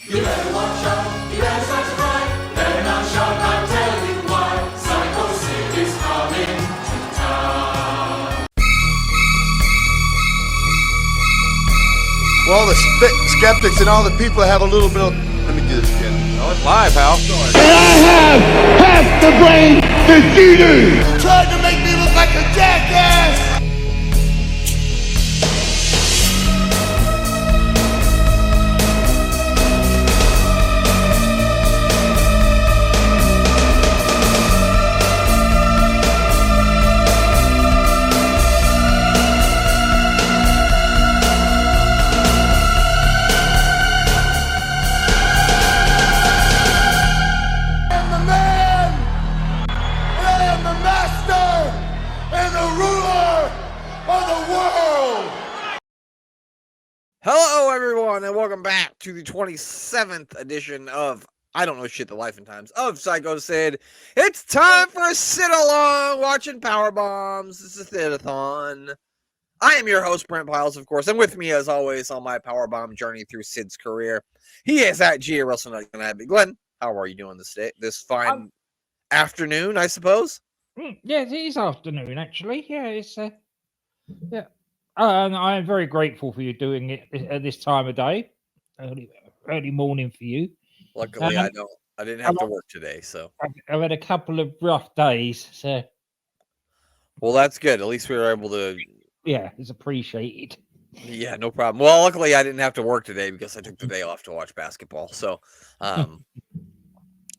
You better watch out, you better start to cry. Better not shout, I'll tell you why. Sycho Sid is coming to town. Well, the skeptics and all the people have a little bit of... Let me do this again. Oh, it's live, pal. And I have half the brain that you do. Tried to make me look like a jackass! Hello, everyone, and welcome back to the 27th edition of I Don't Know Shit, the Life and Times of Sycho Sid. It's time for a sit-along watching Power Bombs. This is Sid-a-thon. I am your host, Brent Piles, of course, and with me, as always, on my Power Bomb journey through Sid's career, he is at G.A. Russell, and I'd be Glenn. How are you doing this fine afternoon, I suppose? Yeah, it is afternoon, actually. Yeah, it's yeah. And I'm very grateful for you doing it at this time of day, early morning for you. Luckily, I didn't have to work today, so I've had a couple of rough days, so well, that's good. At least we were able to. Yeah, it's appreciated. Yeah, no problem. Well, luckily, I didn't have to work today because I took the day off to watch basketball. So, so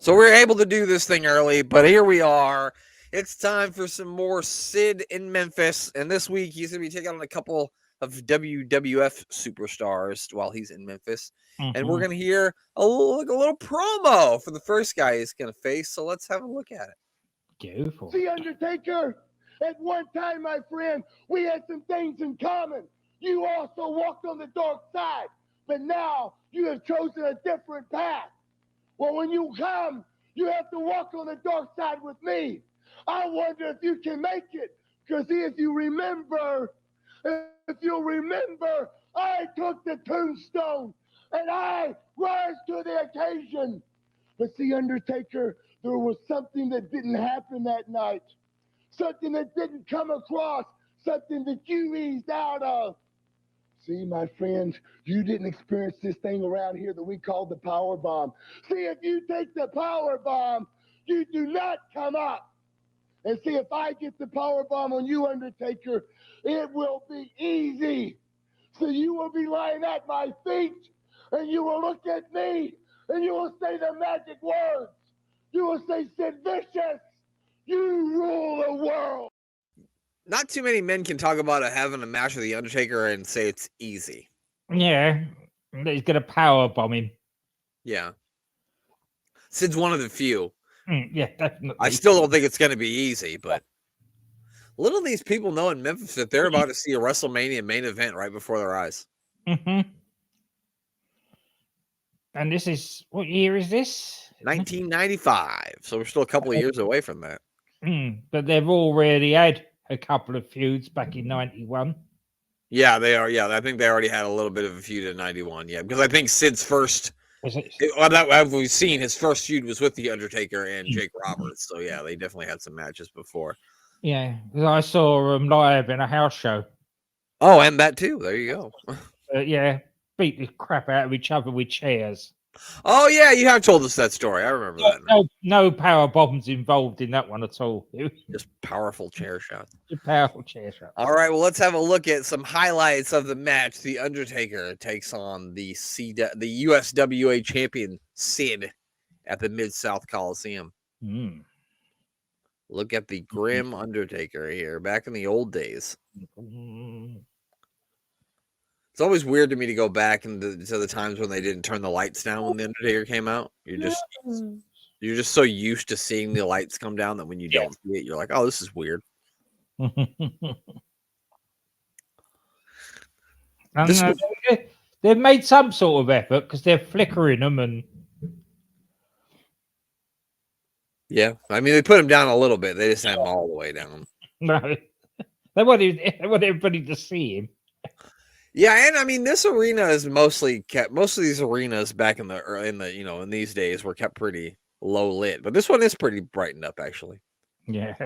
we were able to do this thing early. But here we are. It's time for some more Sid in Memphis. And this week, he's going to be taking on a couple of WWF Superstars while he's in Memphis. Mm-hmm. And we're going to hear a little promo for the first guy he's going to face. So let's have a look at it. Beautiful. The Undertaker, at one time, my friend, we had some things in common. You also walked on the dark side, but now you have chosen a different path. Well, when you come, you have to walk on the dark side with me. I wonder if you can make it, because if you'll remember, I took the tombstone and I rise to the occasion. But see, Undertaker, there was something that didn't happen that night, something that didn't come across, something that you eased out of. See, my friends, you didn't experience this thing around here that we call the power bomb. See, if you take the power bomb, you do not come up. And see, if I get the power bomb on you, Undertaker, it will be easy. So you will be lying at my feet, and you will look at me, and you will say the magic words. You will say, Sid Vicious, you rule the world. Not too many men can talk about having a match with the Undertaker and say it's easy. Yeah, he's going to power bomb him. Yeah. Sid's one of the few. Yeah, definitely. I still don't think it's going to be easy, but little these people know in Memphis that they're about to see a WrestleMania main event right before their eyes. Mm-hmm. And this is, what year is this? 1995. So we're still a couple of years away from that. But they've already had a couple of feuds back in 91. Yeah, they are. Yeah, I think they already had a little bit of a feud in 91. Yeah, because I think Sid's first... that we've seen, his first feud was with the Undertaker and Jake Roberts. So yeah, they definitely had some matches before. Yeah, I saw them live in a house show. Oh, and that too. There you go. Yeah, beat the crap out of each other with chairs. Oh yeah, you have told us that story. I remember that. No power bombs involved in that one at all. Just powerful chair shots. Just powerful chair shots. All right, well, let's have a look at some highlights of the match. The Undertaker takes on the USWA champion Sid at the Mid-South Coliseum. Look at the grim Undertaker here, back in the old days. It's always weird to me to go back to the times when they didn't turn the lights down when the Undertaker came out. You're just so used to seeing the lights come down that when you don't see it, you're like, oh, this is weird. They've made some sort of effort because they're flickering them and. Yeah, I mean, they put him down a little bit. They just had him all the way down. No, they want everybody to see him. Yeah, and I mean this arena is mostly kept. Most of these arenas back in in these days were kept pretty low lit, but this one is pretty brightened up actually. Yeah.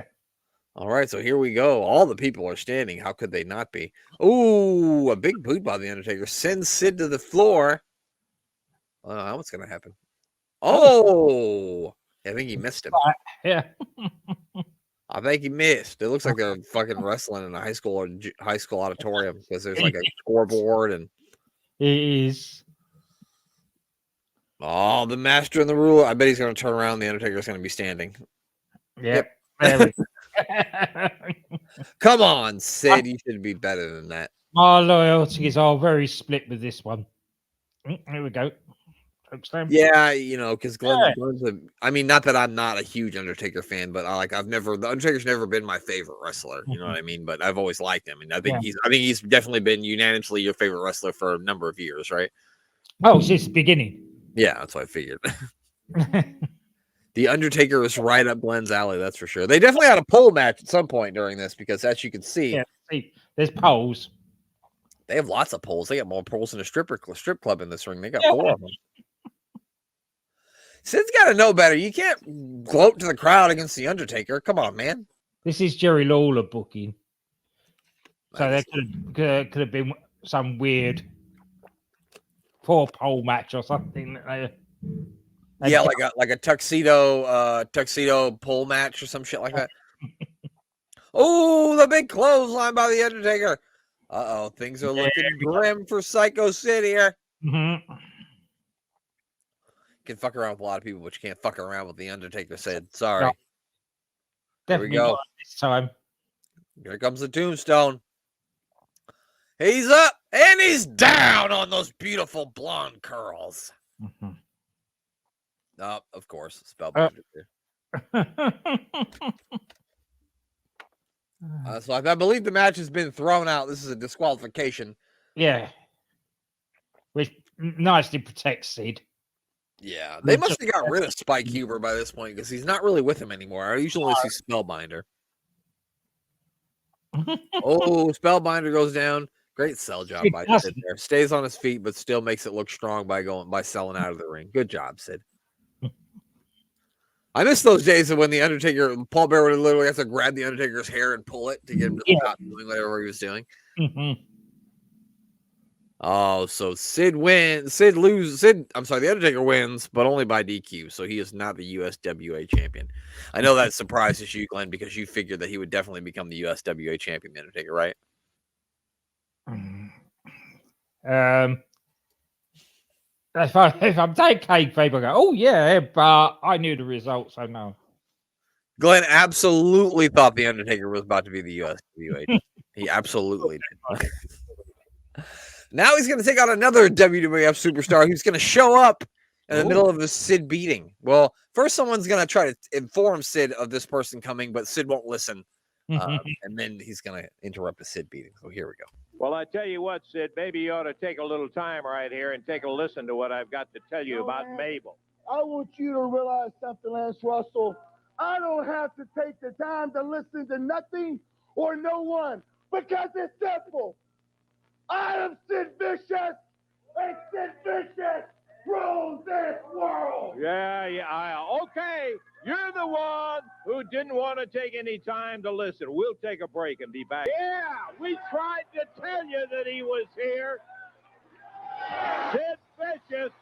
All right, so here we go. All the people are standing. How could they not be? Ooh, a big boot by the Undertaker sends Sid to the floor. I don't know what's gonna happen. Oh, I think he missed him. Yeah. I think he missed. It looks like they're fucking wrestling in a high school auditorium because there's like a scoreboard and It is. oh, the master and the ruler. I bet he's gonna turn around. The Undertaker's gonna be standing. Yep. There we go. Come on, Sid. You should be better than that. My loyalties are very split with this one. Here we go. Yeah, because Glenn's I mean, not that I'm not a huge Undertaker fan, but the Undertaker's never been my favorite wrestler. You know what I mean? But I've always liked him, and I think he's definitely been unanimously your favorite wrestler for a number of years, right? Oh, since the beginning. Yeah, that's what I figured. The Undertaker is right up Glenn's alley, that's for sure. They definitely had a pole match at some point during this because, as you can see, see, there's poles. They have lots of poles. They got more poles than a strip club in this ring. They got 4 of them. Sid's got to know better. You can't gloat to the crowd against the Undertaker. Come on, man. This is Jerry Lawler booking, so there could have been some weird 4-pole match or something. Yeah, like a tuxedo pole match or some shit like that. Oh, the big clothesline by the Undertaker. Uh-oh, things are looking grim for Sycho Sid here. Mm-hmm. You can fuck around with a lot of people, but you can't fuck around with the Undertaker Sid. Sorry. No. There we go. This time. Here comes the tombstone. He's up and he's down on those beautiful blonde curls. Mm-hmm. Oh, of course. Spellbinder. So I believe the match has been thrown out. This is a disqualification. Yeah. Which nicely protects Sid. Yeah. They must have got rid of Spike Huber by this point because he's not really with him anymore. I usually only see Spellbinder. Oh, Spellbinder goes down. Great sell job by Sid there. Stays on his feet, but still makes it look strong by selling out of the ring. Good job, Sid. I miss those days of when the Undertaker, Paul Bear would literally have to grab the Undertaker's hair and pull it to get him to stop doing whatever he was doing. Mm-hmm. Oh, so Sid wins. The Undertaker wins, but only by DQ. So he is not the USWA champion. I know that surprises you, Glenn, because you figured that he would definitely become the USWA champion, the Undertaker, right? If I'm taking kayfabe, I go, oh yeah, but I knew the results, so no. Glenn absolutely thought the Undertaker was about to be the USWA. He absolutely did. Now he's going to take on another WWF superstar who's going to show up in the middle of a Sid beating. Well, first someone's going to try to inform Sid of this person coming, but Sid won't listen. And then he's going to interrupt the Sid beating. So here we go. Well, I tell you what, Sid, maybe you ought to take a little time right here and take a listen to what I've got to tell you about Mabel. I want you to realize something, Lance Russell. I don't have to take the time to listen to nothing or no one because it's simple. I am Sid Vicious, and Sid Vicious rules this world. Yeah. Okay, you're the one who didn't want to take any time to listen. We'll take a break and be back. Yeah, we tried to tell you that he was here. Sid Vicious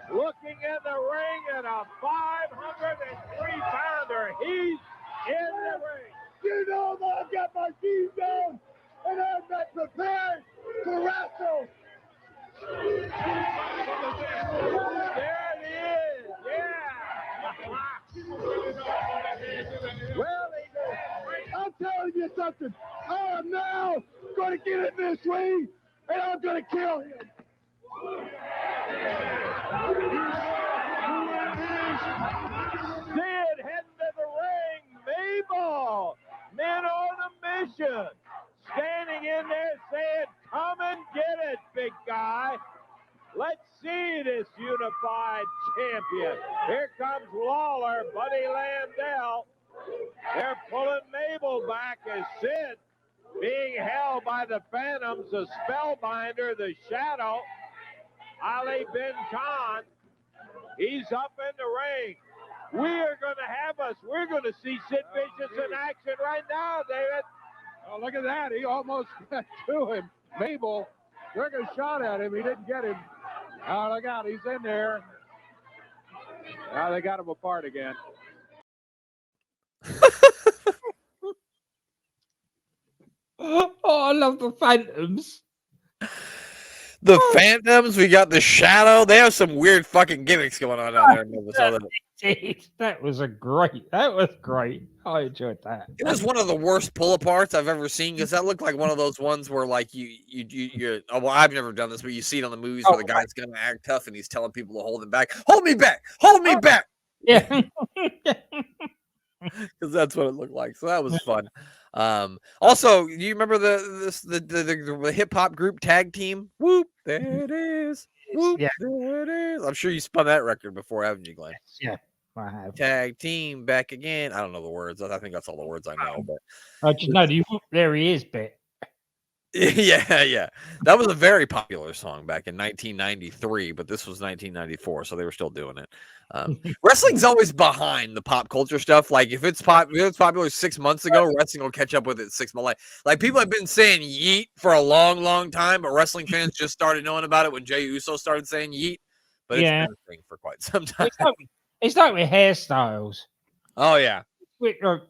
looking in the ring at a 503-pounder. He's in the ring. You know that I've got my team down, and I'm not prepared to wrestle. There it is, yeah. Well, I'm telling you something. I am now going to get in this ring, and I'm going to kill him. Sid heading to the ring. Mabel, men on a mission. Standing in there saying, come and get it, big guy. Let's see this unified champion. Here comes Lawler, Buddy Landell. They're pulling Mabel back as Sid being held by the Phantoms, the Spellbinder, the Shadow, Ali bin Khan. He's up in the ring. We're going to see Sid Vicious in action right now, David. Oh, look at that. He almost got to him. Mabel took a shot at him. He didn't get him. Oh, look out. He's in there. Now they got him apart again. Oh, I love the Phantoms. The Phantoms, we got the Shadow. They have some weird fucking gimmicks going on down there in Minnesota. That was great. That was great. I enjoyed that. It was one of the worst pull-aparts I've ever seen because that looked like one of those ones where, like, you're. Oh, well, I've never done this, but you see it on the movies where the guy's gonna act tough and he's telling people to hold him back. Hold me back. Hold me back. Yeah. Because that's what it looked like. So that was fun. Also, do you remember the hip hop group Tag Team? Whoop, there it is. Whoop, Yeah. there it is. I'm sure you spun that record before, haven't you, Glenn? Yeah, I have. Tag Team back again. I don't know the words. I think that's all the words I know. But I just know the there he is bit. yeah. That was a very popular song back in 1993, but this was 1994, so they were still doing it. Wrestling's always behind the pop culture stuff. Like if it's popular 6 months ago, wrestling will catch up with it 6 months later. Like people have been saying yeet for a long, long time, but wrestling fans just started knowing about it when Jey Uso started saying yeet. But it's been a thing for quite some time. It's like with hairstyles. Oh yeah. We're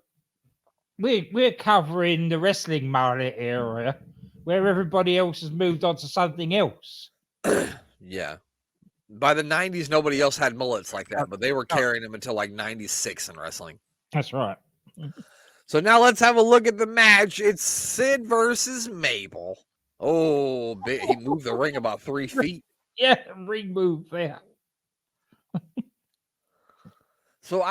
covering the wrestling mullet area where everybody else has moved on to something else. Yeah. By the 90s, nobody else had mullets like that, but they were carrying them until like 96 in wrestling. That's right. So now let's have a look at the match. It's Sid versus Mabel. Oh, he moved the ring about 3 feet. Yeah, ring move there. So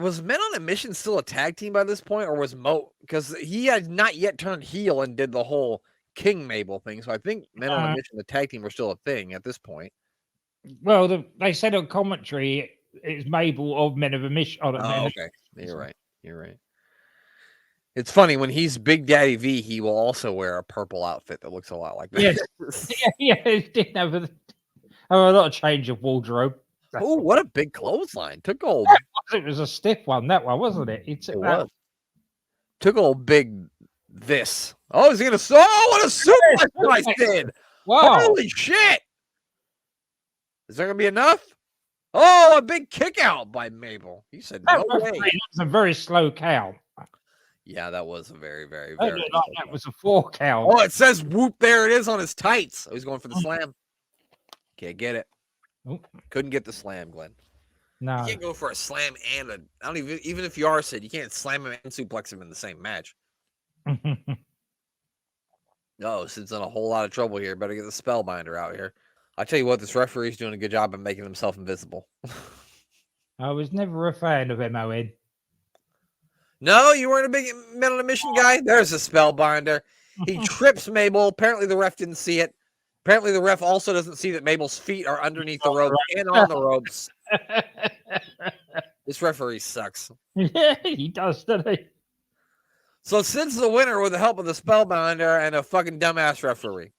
was Men on a Mission still a tag team by this point, or was Mo? Because he had not yet turned heel and did the whole King Mabel thing. So I think Men on a Mission, the tag team, were still a thing at this point. Well, they said on commentary it's Mabel of Men of a Mission. Oh, okay. You're right. It's funny when he's Big Daddy V, he will also wear a purple outfit that looks a lot like that. Yes. yeah, he didn't have a lot of change of wardrobe. Oh, what a big clothesline! It was a stiff one, that one, wasn't it? Took old big this. Oh, he's gonna what a suplex I did! Wow! Holy shit! Is there gonna be enough? Oh, a big kick out by Mabel. He said no way. That was a very slow count. Yeah, that was a very, very, That was a 4 count. Oh, it says whoop. There it is on his tights. Oh, he's going for the slam. Can't get it. Nope. Couldn't get the slam, Glenn. No. You can't go for a slam and I don't even if you are Sid, you can't slam him and suplex him in the same match. No, Sid's in a whole lot of trouble here. Better get the Spellbinder out here. I tell you what, this referee's doing a good job of making himself invisible. I was never a fan of MON. No, you weren't a big Men on a Mission guy? There's a Spellbinder. He trips Mabel. Apparently the ref didn't see it. Apparently the ref also doesn't see that Mabel's feet are underneath the rope and on the ropes. This referee sucks. Yeah, he does, doesn't he? So Sid's the winner with the help of the Spellbinder and a fucking dumbass referee.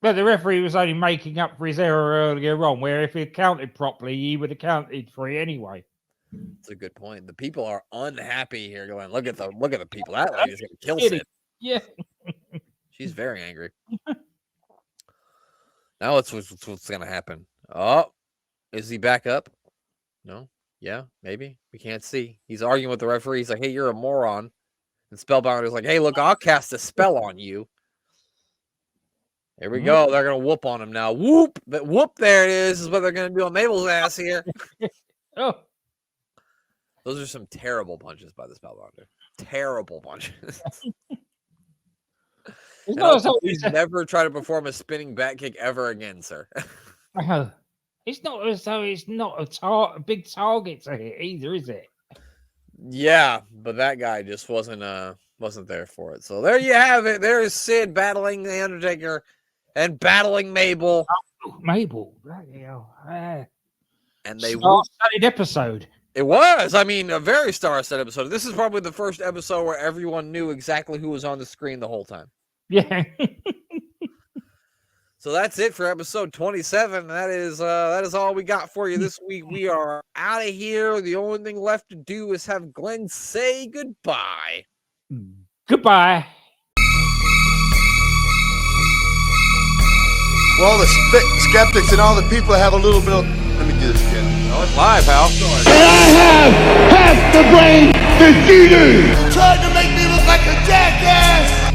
But the referee was only making up for his error earlier on, where if he counted properly, he would have counted 3 anyway. That's a good point. The people are unhappy here going, look at the people. That lady's gonna kill Sid. Yeah. She's very angry. Now what's gonna happen? Oh, is he back up? No? Yeah, maybe. We can't see. He's arguing with the referee. He's like, hey, you're a moron. And Spellbinder's like, hey, look, I'll cast a spell on you. Here we go. They're gonna whoop on him now. Whoop! But whoop, there it is what they're gonna do on Mabel's ass here. Oh. Those are some terrible punches by the Spellbinder. Terrible punches. Please never try to perform a spinning back kick ever again, sir. It's not as though it's not a big target to hit either, is it? Yeah, but that guy just wasn't there for it. So there you have it. There's Sid battling the Undertaker and battling Mabel. Oh, Mabel, bloody hell. And they started episode. It was. I mean, a very star-studded episode. This is probably the first episode where everyone knew exactly who was on the screen the whole time. Yeah. So that's it for episode 27. That is all we got for you this week. We are out of here. The only thing left to do is have Glenn say goodbye. Goodbye. Well, the skeptics and all the people have a little bit of... Let me do this again. Oh, it's live, pal. And I have half the brain that you do. Tried to make me look like a jackass!